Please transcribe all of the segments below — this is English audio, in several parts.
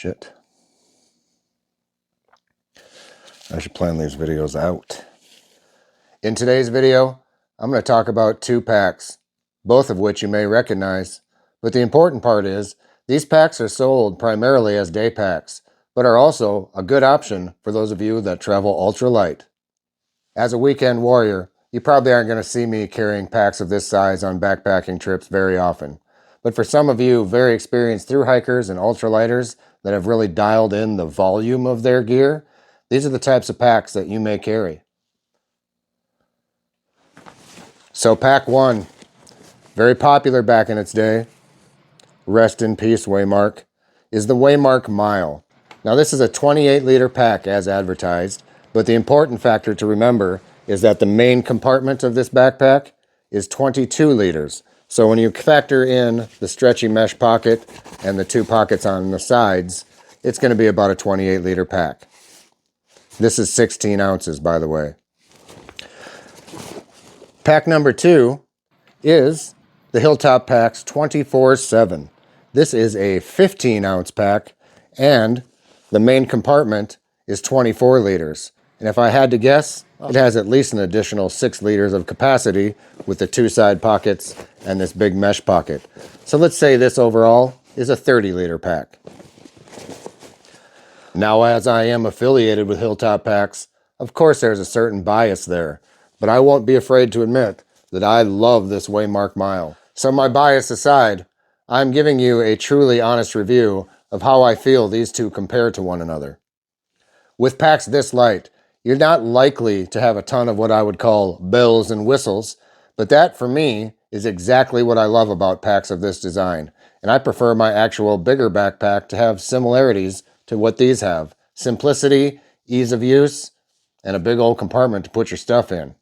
Shit. I should plan these videos out. In today's video, I'm going to talk about 2 packs, both of which you may recognize. But the important part is, these packs are sold primarily as day packs, but are also a good option for those of you that travel ultralight. As a weekend warrior, you probably aren't going to see me carrying packs of this size on backpacking trips very often. But for some of you very experienced thru hikers and ultralighters that have really dialed in the volume of their gear, these are the types of packs that you may carry. So pack 1, very popular back in its day, rest in peace Waymark, is the Waymark Mile. Now this is a 28-liter pack as advertised, but the important factor to remember is that the main compartment of this backpack is 22 liters. So when you factor in the stretchy mesh pocket and the 2 pockets on the sides, it's going to be about a 28-liter pack. This is 16 ounces, by the way. Pack number 2 is the Hilltop Packs 24/7. This is a 15-ounce pack, and the main compartment is 24 liters. And if I had to guess, it has at least an additional 6 liters of capacity with the 2 side pockets and this big mesh pocket. So let's say this overall is a 30-liter pack. Now, as I am affiliated with Hilltop Packs, of course there's a certain bias there, but I won't be afraid to admit that I love this Waymark Mile. So my bias aside, I'm giving you a truly honest review of how I feel these two compare to one another. With packs this light, you're not likely to have a ton of what I would call bells and whistles, but that for me is exactly what I love about packs of this design. And I prefer my actual bigger backpack to have similarities to what these have. Simplicity, ease of use, and a big old compartment to put your stuff in.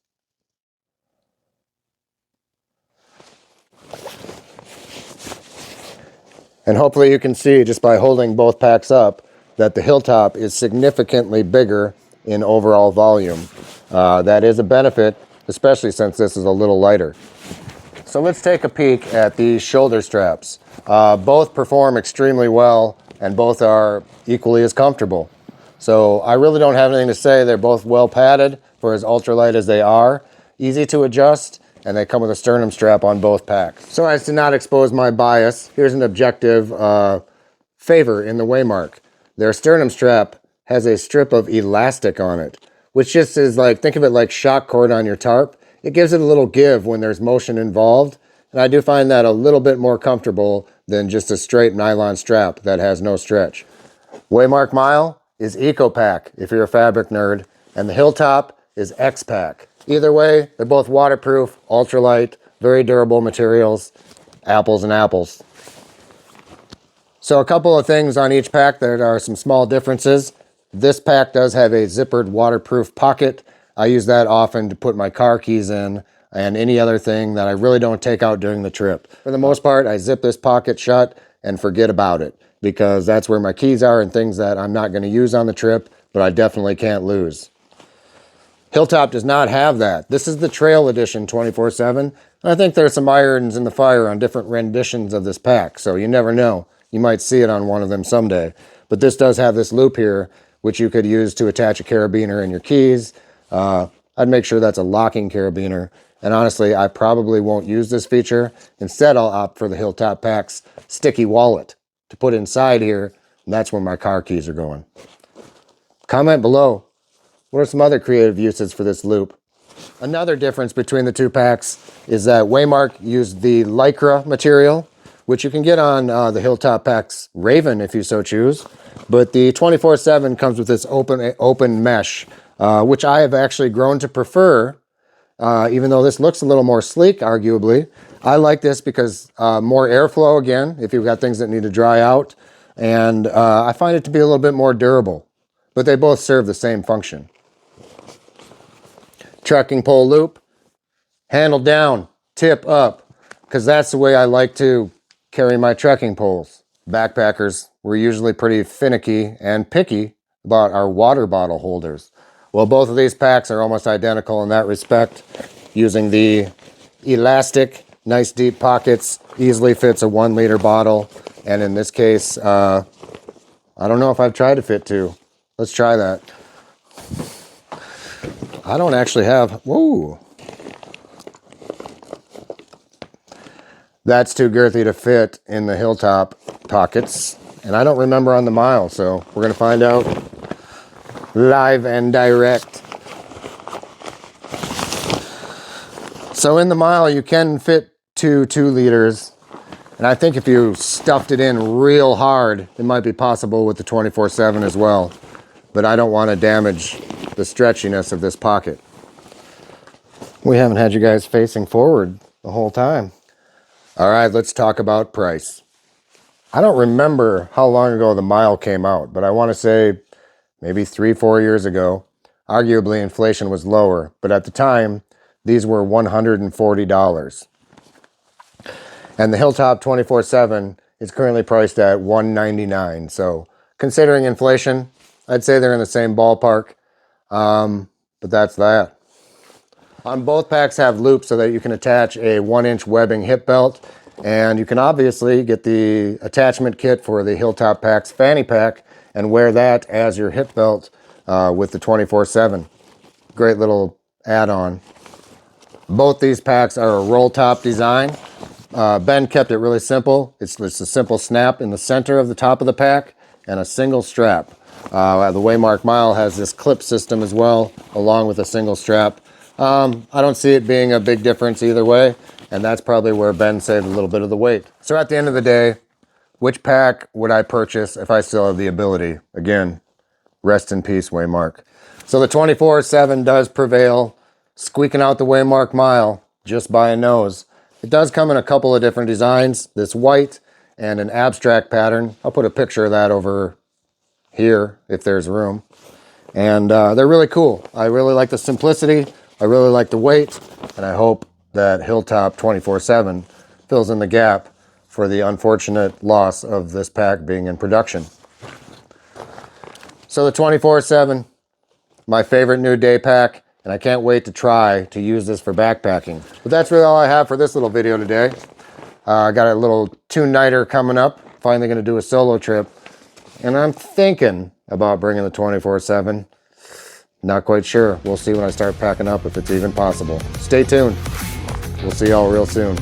And hopefully you can see just by holding both packs up that the Hilltop is significantly bigger in overall volume. That is a benefit, especially since this is a little lighter. So let's take a peek at these shoulder straps. Both perform extremely well and both are equally as comfortable. So I really don't have anything to say. They're both well padded for as ultralight as they are, easy to adjust, and they come with a sternum strap on both packs. So as to not expose my bias, here's an objective favor in the Waymark. Their sternum strap has a strip of elastic on it, which just is like, think of it like shock cord on your tarp. It gives it a little give when there's motion involved, and I do find that a little bit more comfortable than just a straight nylon strap that has no stretch. Waymark Mile is ecopack if you're a fabric nerd, and the Hilltop is X-Pack. Either way, they're both waterproof, ultralight, very durable materials, apples and apples. So a couple of things on each pack. There are some small differences. This pack does have a zippered waterproof pocket. I use that often to put my car keys in and any other thing that I really don't take out during the trip. For the most part, I zip this pocket shut and forget about it because that's where my keys are and things that I'm not going to use on the trip, but I definitely can't lose. Hilltop does not have that. This is the Trail Edition 24/7. I think there's some irons in the fire on different renditions of this pack, so you never know. You might see it on one of them someday. But this does have this loop here, which you could use to attach a carabiner in your keys. I'd make sure that's a locking carabiner. And honestly, I probably won't use this feature. Instead, I'll opt for the Hilltop Pack's sticky wallet to put inside here, and that's where my car keys are going. Comment below. What are some other creative uses for this loop? Another difference between the 2 packs is that Waymark used the Lycra material, which you can get on the Hilltop Pack's Raven if you so choose. But the 24/7 comes with this open mesh, which I have actually grown to prefer, even though this looks a little more sleek, arguably. I like this because more airflow, again, if you've got things that need to dry out. And I find it to be a little bit more durable. But they both serve the same function. Trekking pole loop, handle down, tip up, because that's the way I like to carry my trekking poles. Backpackers, we're usually pretty finicky and picky about our water bottle holders. Well, both of these packs are almost identical in that respect, using the elastic, nice deep pockets, easily fits a 1 liter bottle, and in this case, I don't know if I've tried to fit 2. Let's try that. I don't actually have, whoa. That's too girthy to fit in the Hilltop pockets. And I don't remember on the Mile, so we're gonna find out live and direct. So in the Mile, you can fit 2 2-liters. And I think if you stuffed it in real hard, it might be possible with the 24/7 as well. But I don't want to damage the stretchiness of this pocket. We haven't had you guys facing forward the whole time. All right, let's talk about price. I don't remember how long ago the Mile came out, but I want to say maybe 3-4 years ago. Arguably, inflation was lower, but at the time, these were $140. And the Hilltop 24/7 is currently priced at $199. So considering inflation, I'd say they're in the same ballpark. But that's that. On both packs have loops so that you can attach a 1-inch webbing hip belt. And you can obviously get the attachment kit for the Hilltop pack's fanny pack and wear that as your hip belt with the 24/7. Great little add-on. Both these packs are a roll top design. Ben kept it really simple. It's a simple snap in the center of the top of the pack and a single strap. The Waymark Mile has this clip system as well, along with a single strap. I don't see it being a big difference either way, and that's probably where Ben saved a little bit of the weight. So at the end of the day, which pack would I purchase if I still have the ability? Again, rest in peace, Waymark. So the 24/7 does prevail, squeaking out the Waymark Mile just by a nose. It does come in a couple of different designs, this white and an abstract pattern. I'll put a picture of that over here if there's room. And they're really cool. I really like the simplicity. I really like the weight. And I hope that Hilltop 24/7 fills in the gap for the unfortunate loss of this pack being in production. So the 24/7, my favorite new day pack. And I can't wait to try to use this for backpacking. But that's really all I have for this little video today. I got a little 2-nighter coming up. Finally going to do a solo trip. And I'm thinking about bringing the 24/7. Not quite sure. We'll see when I start packing up if it's even possible. Stay tuned. We'll see y'all real soon.